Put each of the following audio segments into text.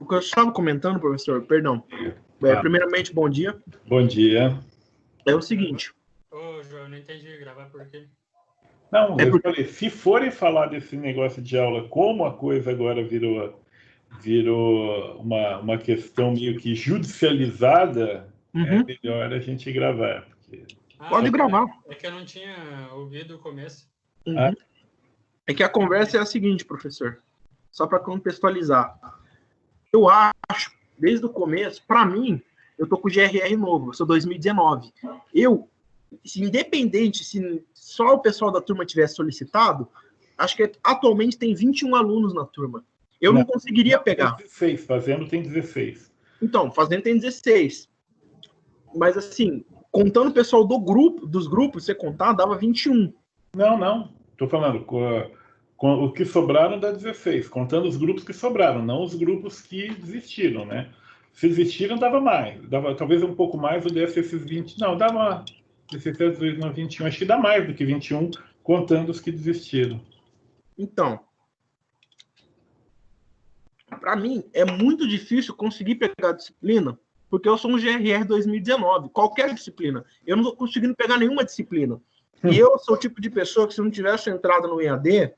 O que eu estava comentando, professor, perdão. Primeiramente, bom dia. Bom dia. É o seguinte. Ô, João, não entendi gravar por quê? Não, eu falei, se forem falar desse negócio de aula, como a coisa agora virou uma questão meio que judicializada, é melhor a gente gravar. Porque... Pode gravar. É que eu não tinha ouvido o começo. É que a conversa é a seguinte, professor. Só para contextualizar. Eu acho, desde o começo, para mim, eu tô com o GRR novo, eu sou 2019. Independente se só o pessoal da turma tivesse solicitado, acho que atualmente tem 21 alunos na turma. Eu não conseguiria pegar. Tem 16, fazendo tem 16. Então, fazendo tem 16. Mas assim, contando o pessoal dos grupos, você contar, dava 21. Não. Tô falando, com o que sobraram dá 16, contando os grupos que sobraram, não os grupos que desistiram, né? Se desistiram, dava mais. Dava talvez um pouco mais, ou desse esses 20. Não, dava 16, 18, 21. Acho que dá mais do que 21, contando os que desistiram. Então, para mim, é muito difícil conseguir pegar a disciplina, porque eu sou um GRR 2019, qualquer disciplina. Eu não estou conseguindo pegar nenhuma disciplina. E eu sou o tipo de pessoa que, se eu não tivesse entrado no EAD,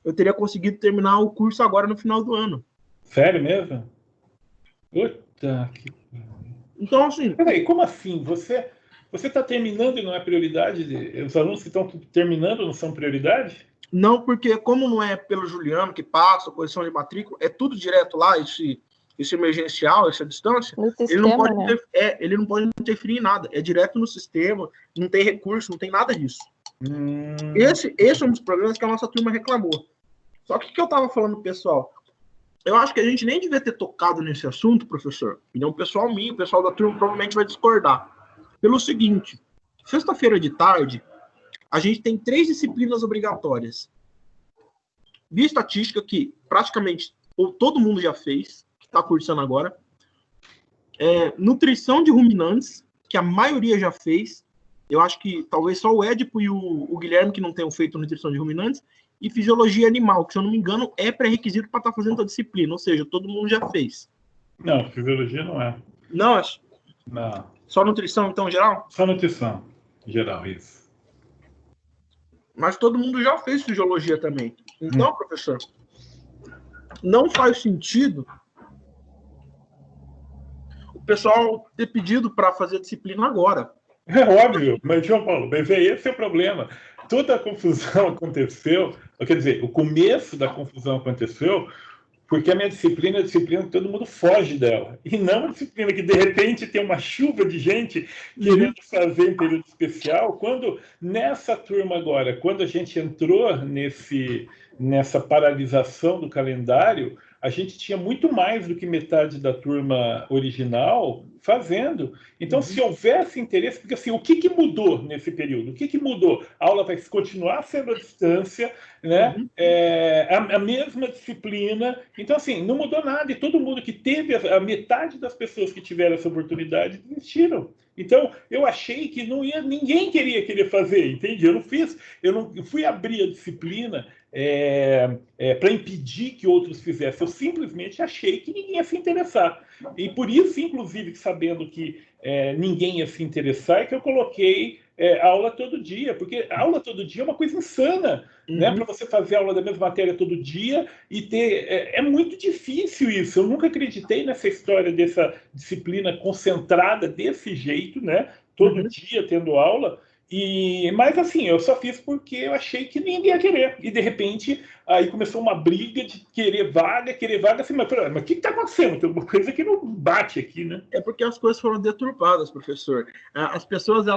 eu teria conseguido terminar o curso agora no final do ano. Sério mesmo? Puta que... Então, assim... Peraí, como assim? Você está terminando e não é prioridade? Os alunos que estão terminando não são prioridade? Não, porque como não é pelo Juliano que passa, correção de matrícula, é tudo direto lá, esse emergencial, essa distância, sistema, ele não pode interferir em nada. É direto no sistema, não tem recurso, não tem nada disso. Esse é um dos problemas que a nossa turma reclamou. Só que o que eu estava falando, pessoal, eu acho que a gente nem devia ter tocado nesse assunto, professor. Opinião pessoal minha, o pessoal da turma provavelmente vai discordar. Pelo seguinte, sexta-feira de tarde, a gente tem 3 disciplinas obrigatórias. Via estatística, que praticamente todo mundo já fez, que está cursando agora. Nutrição de ruminantes, que a maioria já fez. Eu acho que talvez só o Édipo e o Guilherme que não tenham feito nutrição de ruminantes. E fisiologia animal, que, se eu não me engano, é pré-requisito para estar fazendo a disciplina. Ou seja, todo mundo já fez. Não, fisiologia não é. Não, Não. Só nutrição, então, geral? Só nutrição, geral, isso. Mas todo mundo já fez fisiologia também. Então, professor, não faz sentido o pessoal ter pedido para fazer a disciplina agora. É óbvio, mas, João Paulo, esse é o problema. Toda a confusão aconteceu, quer dizer, o começo da confusão aconteceu porque a minha disciplina é a disciplina que todo mundo foge dela. E não a disciplina que, de repente, tem uma chuva de gente querendo fazer em período especial. Quando, nessa turma agora, quando a gente entrou nessa paralisação do calendário, a gente tinha muito mais do que metade da turma original fazendo. Então, se houvesse interesse, porque assim, o que mudou nesse período? O que mudou? A aula vai continuar sendo à distância, né? A mesma disciplina. Então, assim, não mudou nada. E todo mundo que teve, a metade das pessoas que tiveram essa oportunidade desistiram. Então, eu achei que ninguém queria fazer, entende? Eu fui abrir a disciplina para impedir que outros fizessem. Eu simplesmente achei que ninguém ia se interessar. E por isso, inclusive, sabendo que ninguém ia se interessar, é que eu coloquei aula todo dia, porque aula todo dia é uma coisa insana, né? Para você fazer aula da mesma matéria todo dia e ter... É muito difícil isso. Eu nunca acreditei nessa história dessa disciplina concentrada desse jeito, né? Todo dia tendo aula. Mas assim, eu só fiz porque eu achei que ninguém ia querer. E de repente, aí começou uma briga de querer vaga, assim, mas o que está acontecendo? Tem alguma coisa que não bate aqui, né? É porque as coisas foram deturpadas, professor. As pessoas,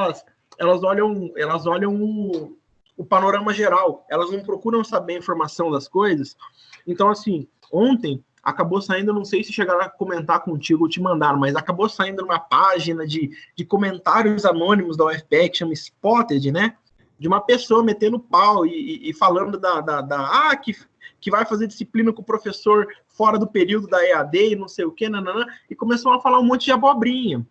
elas olham o panorama geral, elas não procuram saber a informação das coisas. Então, assim, ontem acabou saindo, não sei se chegaram a comentar contigo ou te mandaram, mas acabou saindo numa página de comentários anônimos da UFPE, que chama Spotted, né? De uma pessoa metendo pau e falando que vai fazer disciplina com o professor fora do período da EAD e não sei o que, e começou a falar um monte de abobrinha.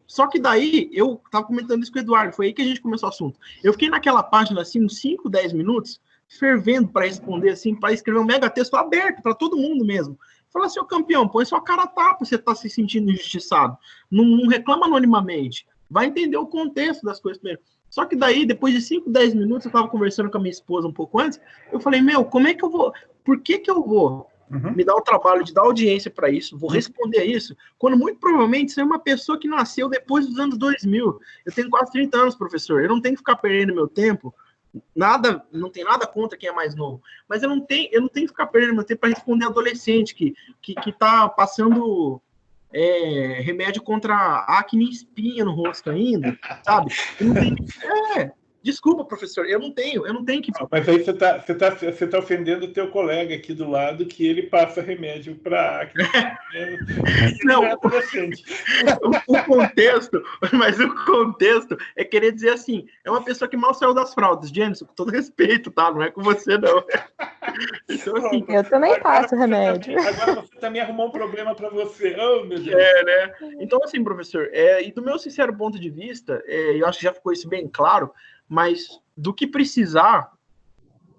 Só que daí, eu tava comentando isso com o Eduardo, foi aí que a gente começou o assunto. Eu fiquei naquela página, assim, uns 5, 10 minutos, fervendo para responder, assim, para escrever um mega texto aberto para todo mundo mesmo. Fala, seu campeão, põe sua cara a tapa, você tá se sentindo injustiçado. Não reclama anonimamente. Vai entender o contexto das coisas primeiro. Só que daí, depois de 5, 10 minutos, eu tava conversando com a minha esposa um pouco antes, eu falei, como é que eu vou... Por que eu vou me dar o trabalho de dar audiência para isso? Vou responder isso, quando muito provavelmente você é uma pessoa que nasceu depois dos anos 2000. Eu tenho quase 30 anos, professor. Eu não tenho que ficar perdendo meu tempo. Não tem nada contra quem é mais novo. Mas eu não tenho que ficar perdendo meu tempo para responder adolescente que tá passando... remédio contra acne e espinha no rosto ainda, sabe? Desculpa, professor, eu não tenho que... Mas aí você tá ofendendo o teu colega aqui do lado, que ele passa remédio para acne. Não, o contexto é querer dizer assim, é uma pessoa que mal saiu das fraldas, Jameson, com todo respeito, tá? Não é com você, não. Então, assim, eu também passo remédio. Agora você também arrumou um problema para você. Oh, meu Deus. Né? Então, assim, professor, e do meu sincero ponto de vista, eu acho que já ficou isso bem claro, mas do que precisar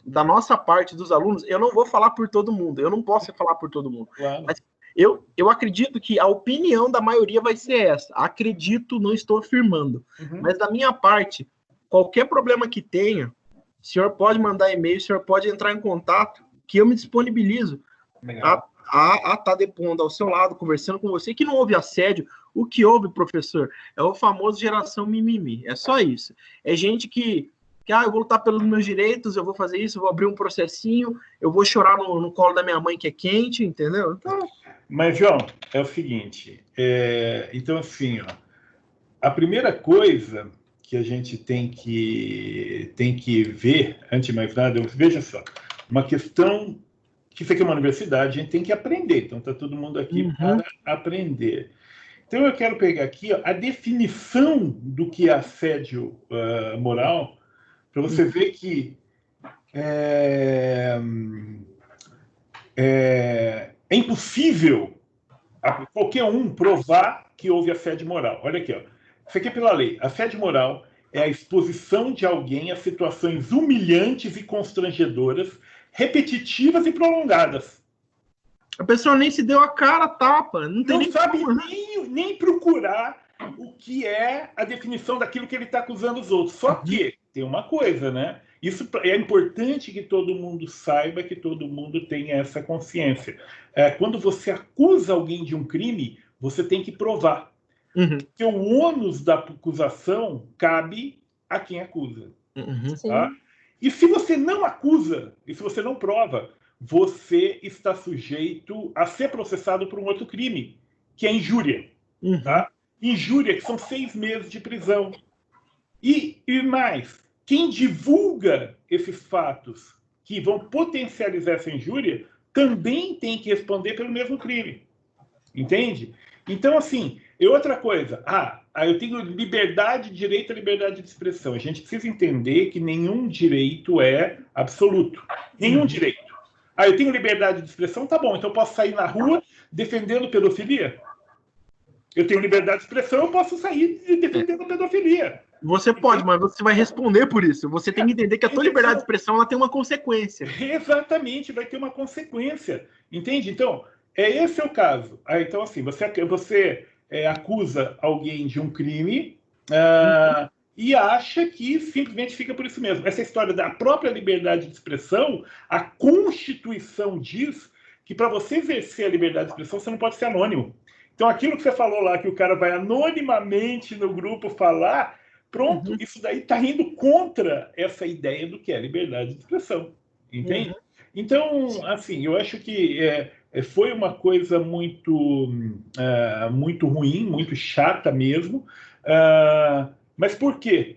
da nossa parte dos alunos, eu não vou falar por todo mundo, eu não posso falar por todo mundo. Claro. Mas eu acredito que a opinião da maioria vai ser essa. Acredito, não estou afirmando. Mas da minha parte, qualquer problema que tenha, o senhor pode mandar e-mail, o senhor pode entrar em contato, que eu me disponibilizo a estar depondo ao seu lado, conversando com você, que não houve assédio. O que houve, professor, é o famoso geração mimimi. É só isso. É gente que eu vou lutar pelos meus direitos, eu vou fazer isso, eu vou abrir um processinho, eu vou chorar no colo da minha mãe que é quente, entendeu? Então... Mas, João, é o seguinte, então assim, a primeira coisa que a gente tem que ver, antes de mais nada, veja só, uma questão que isso aqui é uma universidade, a gente tem que aprender, então está todo mundo aqui para aprender. Então eu quero pegar aqui a definição do que é assédio moral, para você ver que é impossível a qualquer um provar que houve assédio moral. Olha aqui, isso aqui é pela lei. Assédio moral é a exposição de alguém a situações humilhantes e constrangedoras, repetitivas e prolongadas. A pessoa nem se deu a cara a tapa. Não sabe nem procurar o que é a definição daquilo que ele está acusando os outros. Só que tem uma coisa, né? Isso é importante que todo mundo saiba, que todo mundo tenha essa consciência. Quando você acusa alguém de um crime, você tem que provar. Porque o ônus da acusação cabe a quem acusa. Tá? E se você não acusa, e se você não prova, você está sujeito a ser processado por um outro crime, que é injúria. Tá? Injúria, que são 6 meses de prisão. E mais, quem divulga esses fatos que vão potencializar essa injúria também tem que responder pelo mesmo crime. Entende? Então, assim, outra coisa. Eu tenho liberdade, direito à liberdade de expressão. A gente precisa entender que nenhum direito é absoluto. Nenhum direito. Eu tenho liberdade de expressão, tá bom. Então eu posso sair na rua defendendo pedofilia? Eu tenho liberdade de expressão, eu posso sair defendendo pedofilia. Você pode, mas você vai responder por isso. Você tem que entender que a tua liberdade de expressão ela tem uma consequência. Exatamente, vai ter uma consequência. Entende? Então, esse é o caso. Então, assim, você acusa alguém de um crime e acha que simplesmente fica por isso mesmo. Essa história da própria liberdade de expressão, a Constituição diz que para você exercer a liberdade de expressão, você não pode ser anônimo. Então, aquilo que você falou lá, que o cara vai anonimamente no grupo falar, pronto, isso daí está indo contra essa ideia do que é liberdade de expressão. Entende? Então, assim, eu acho que foi uma coisa muito ruim, muito chata mesmo. Mas por quê?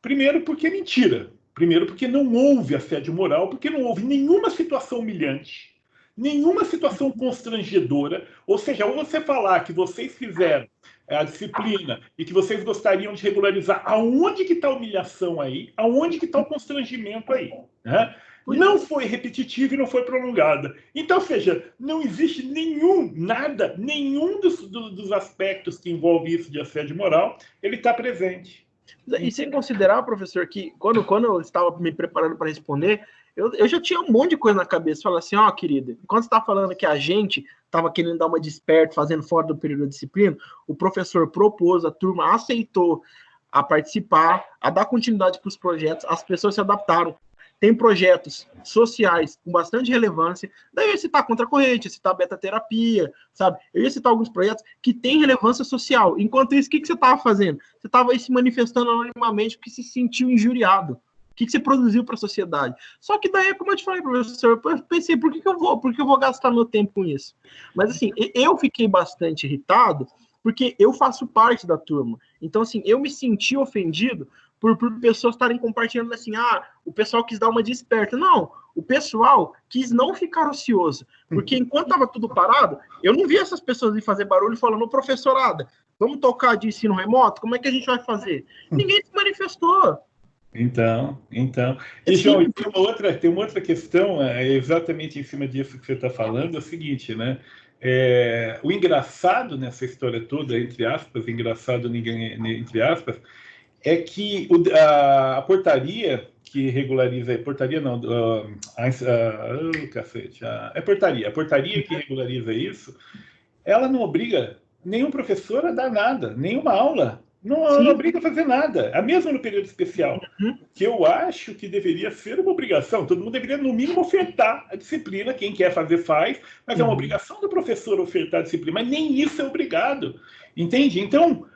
Primeiro, porque é mentira. Primeiro, porque não houve assédio moral, porque não houve nenhuma situação humilhante, nenhuma situação constrangedora. Ou seja, ou você falar que vocês fizeram a disciplina e que vocês gostariam de regularizar, aonde que está a humilhação aí, aonde que está o constrangimento aí, né? Não foi repetitivo e não foi prolongada. Então, ou seja, não existe nenhum dos aspectos que envolve isso de assédio moral, ele está presente. E sem considerar, professor, que quando eu estava me preparando para responder, eu já tinha um monte de coisa na cabeça. Falar assim, querida, enquanto você está falando que a gente estava querendo dar uma desperta, fazendo fora do período da disciplina, o professor propôs, a turma aceitou a participar, a dar continuidade para os projetos, as pessoas se adaptaram. Tem projetos sociais com bastante relevância. Daí eu ia citar Contra a Corrente, ia citar beta-terapia, sabe? Eu ia citar alguns projetos que têm relevância social. Enquanto isso, o que você estava fazendo? Você estava aí se manifestando anonimamente porque se sentiu injuriado. O que você produziu para a sociedade? Só que daí, como eu te falei, professor, eu pensei, por que eu vou gastar meu tempo com isso? Mas assim, eu fiquei bastante irritado porque eu faço parte da turma. Então, assim, eu me senti ofendido por pessoas estarem compartilhando assim, o pessoal quis dar uma desperta. Não, o pessoal quis não ficar ocioso, porque enquanto estava tudo parado, eu não vi essas pessoas ir fazer barulho falando, professorada, vamos tocar de ensino remoto? Como é que a gente vai fazer? Ninguém se manifestou. Então. E, João, tem uma outra questão, exatamente em cima disso que você está falando, é o seguinte, né? O engraçado nessa história toda, entre aspas, entre aspas, é que a portaria que regulariza, portaria não, cacete, a portaria que regulariza isso, ela não obriga nenhum professor a dar nada, nenhuma aula, não obriga a fazer nada, mesmo no período especial, que eu acho que deveria ser uma obrigação, todo mundo deveria no mínimo ofertar a disciplina, quem quer fazer faz, mas é uma obrigação do professor ofertar a disciplina, mas nem isso é obrigado, entende? Então,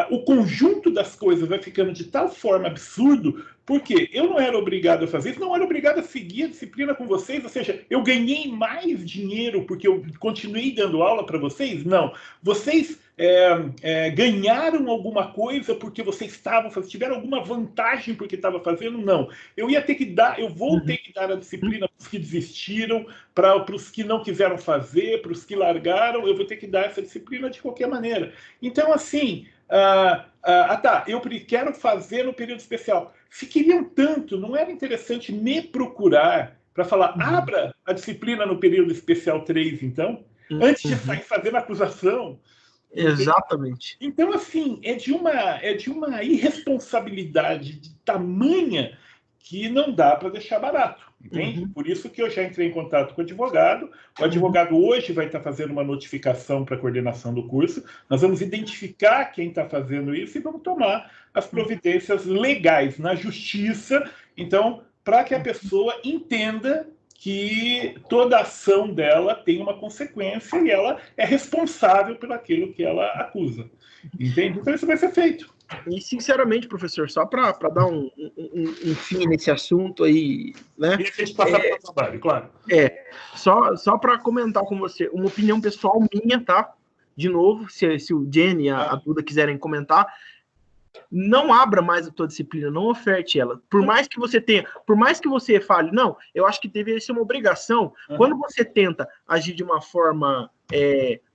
o conjunto das coisas vai ficando de tal forma absurdo, porque eu não era obrigado a fazer isso, não era obrigado a seguir a disciplina com vocês, ou seja, eu ganhei mais dinheiro porque eu continuei dando aula para vocês? Não. Vocês ganharam alguma coisa porque vocês tiveram alguma vantagem porque estavam fazendo? Não. Eu vou ter que dar a disciplina para os que desistiram, para os que não quiseram fazer, para os que largaram, eu vou ter que dar essa disciplina de qualquer maneira. Então, assim, eu quero fazer no período especial. Se queriam tanto, não era interessante me procurar para falar, abra a disciplina no período especial 3, então, antes de sair fazendo acusação. Exatamente. Então, assim, é de uma irresponsabilidade de tamanha que não dá para deixar barato, entende? Por isso que eu já entrei em contato com o advogado. O advogado hoje vai estar fazendo uma notificação para a coordenação do curso. Nós vamos identificar quem está fazendo isso e vamos tomar as providências legais na justiça. Então, para que a pessoa entenda que toda ação dela tem uma consequência e ela é responsável por aquilo que ela acusa. Entende? Então isso vai ser feito. E, sinceramente, professor, só para dar um fim nesse assunto aí, né? E a gente passar para o trabalho, claro. Só para comentar com você, uma opinião pessoal minha, tá? De novo, se o Jenny e a Duda quiserem comentar, não abra mais a tua disciplina, não oferte ela. Por mais que você tenha, por mais que você fale, não, eu acho que deveria ser uma obrigação. Quando você tenta agir de uma forma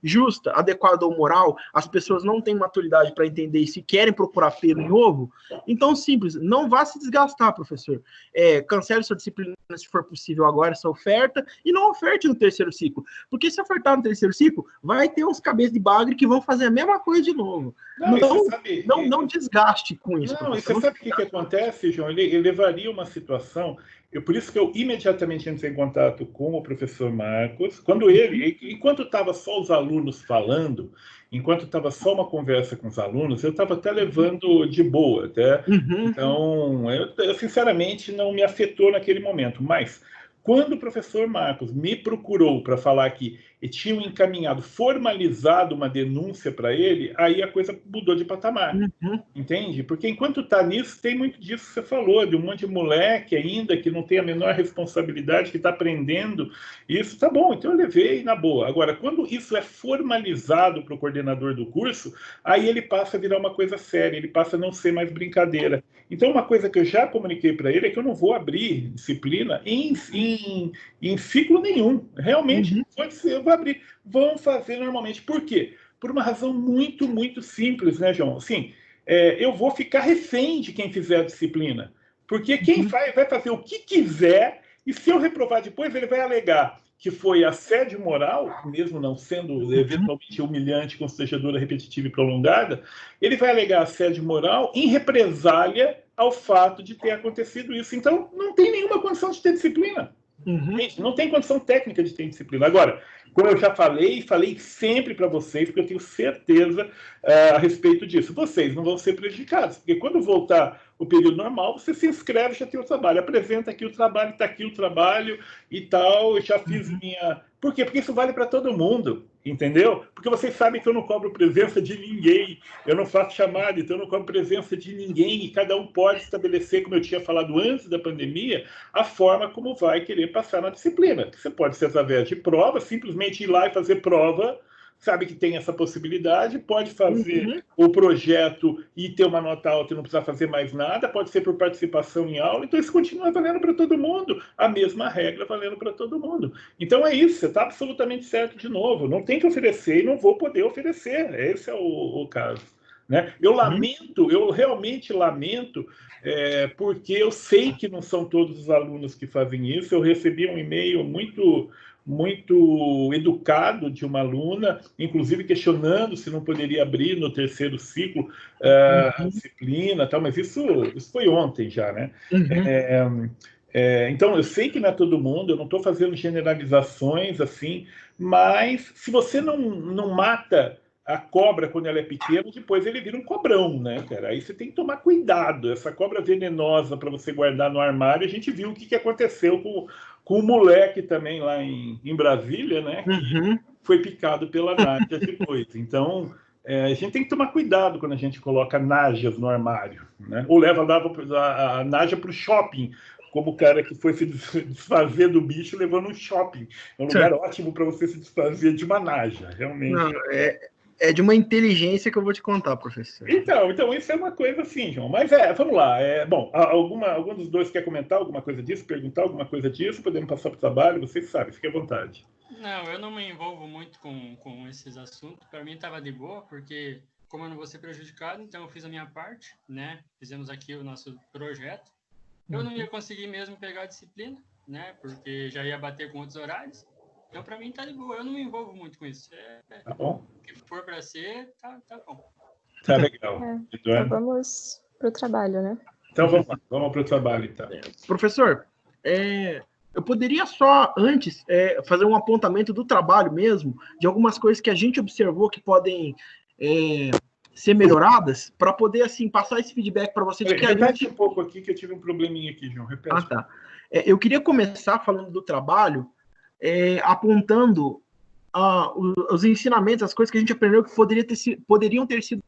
justa, adequada ou moral, as pessoas não têm maturidade para entender e se querem procurar pelo em ovo, então simples, não vá se desgastar, professor. Cancele sua disciplina se for possível agora, essa oferta, e não oferte no terceiro ciclo. Porque se ofertar no terceiro ciclo, vai ter uns cabeças de bagre que vão fazer a mesma coisa de novo. Não desgaste com isso. Não, e você sabe o que acontece, João? Ele levaria uma situação. Por isso que eu imediatamente entrei em contato com o professor Marcos. Enquanto estava só os alunos falando, enquanto estava só uma conversa com os alunos, eu estava até levando de boa. Então, eu sinceramente não me afetou naquele momento. Mas quando o professor Marcos me procurou para falar que tinham encaminhado, formalizado uma denúncia para ele, aí a coisa mudou de patamar. Entende? Porque enquanto está nisso, tem muito disso que você falou, de um monte de moleque ainda que não tem a menor responsabilidade, que está aprendendo. Isso tá bom, então eu levei na boa. Agora, quando isso é formalizado para o coordenador do curso, aí ele passa a virar uma coisa séria, ele passa a não ser mais brincadeira. Então, uma coisa que eu já comuniquei para ele é que eu não vou abrir disciplina em ciclo nenhum. Realmente, pode ser, eu vou abrir. Vão fazer normalmente. Por quê? Por uma razão muito, muito simples, né, João? Assim, eu vou ficar refém de quem fizer a disciplina. Porque quem vai fazer o que quiser, e se eu reprovar depois, ele vai alegar que foi assédio moral, mesmo não sendo eventualmente humilhante, constrangedora, repetitiva e prolongada, ele vai alegar assédio moral em represália ao fato de ter acontecido isso. Então, não tem nenhuma condição de ter disciplina. Gente, não tem condição técnica de ter disciplina. Agora, como eu já falei sempre para vocês, porque eu tenho certeza a respeito disso. Vocês não vão ser prejudicados, porque quando voltar o período normal, você se inscreve, já tem o trabalho, apresenta aqui o trabalho, está aqui o trabalho e tal, eu já fiz minha... Por quê? Porque isso vale para todo mundo, entendeu? Porque vocês sabem que eu não cobro presença de ninguém, eu não faço chamada, então eu não cobro presença de ninguém, e cada um pode estabelecer, como eu tinha falado antes da pandemia, a forma como vai querer passar na disciplina. Você pode ser através de prova, simplesmente ir lá e fazer prova, sabe que tem essa possibilidade, pode fazer o projeto e ter uma nota alta e não precisar fazer mais nada, pode ser por participação em aula, então isso continua valendo para todo mundo, a mesma regra valendo para todo mundo. Então é isso, você está absolutamente certo de novo, não tem que oferecer e não vou poder oferecer, esse é o caso. Né? Eu lamento, eu realmente lamento, porque eu sei que não são todos os alunos que fazem isso. Eu recebi um e-mail muito educado de uma aluna, inclusive questionando se não poderia abrir no terceiro ciclo a disciplina, tal, mas isso foi ontem já, né? Então, eu sei que não é todo mundo, eu não estou fazendo generalizações assim, mas se você não mata a cobra quando ela é pequena, depois ele vira um cobrão, né, cara? Aí você tem que tomar cuidado. Essa cobra venenosa para você guardar no armário, a gente viu o que aconteceu com o moleque também lá em Brasília, né? Que foi picado pela Nádia depois. Então, a gente tem que tomar cuidado quando a gente coloca nádias no armário, né? Ou leva a nádia para o shopping, como o cara que foi se desfazer do bicho levando um shopping. É um lugar ótimo para você se desfazer de uma nádia, realmente. Não, é de uma inteligência que eu vou te contar, professor. Então isso é uma coisa assim, João. Mas vamos lá. Bom, algum dos dois quer comentar alguma coisa disso, perguntar alguma coisa disso? Podemos passar para o trabalho, vocês sabem, fique à vontade. Não, eu não me envolvo muito com esses assuntos. Para mim estava de boa, porque como eu não vou ser prejudicado, então eu fiz a minha parte, né? Fizemos aqui o nosso projeto. Eu não ia conseguir mesmo pegar a disciplina, né? Porque já ia bater com outros horários. Então, para mim, tá de boa. Eu não me envolvo muito com isso. Tá bom? O que for para ser, tá bom. Tá legal. Então vamos pro trabalho, né? Então vamos pro trabalho, então. Professor, eu poderia só, antes, fazer um apontamento do trabalho mesmo, de algumas coisas que a gente observou que podem ser melhoradas, para poder, assim, passar esse feedback para você. Repete um pouco aqui, que eu tive um probleminha aqui, João. Repete. Tá. Eu queria começar falando do trabalho, apontando os ensinamentos, as coisas que a gente aprendeu que poderiam ter sido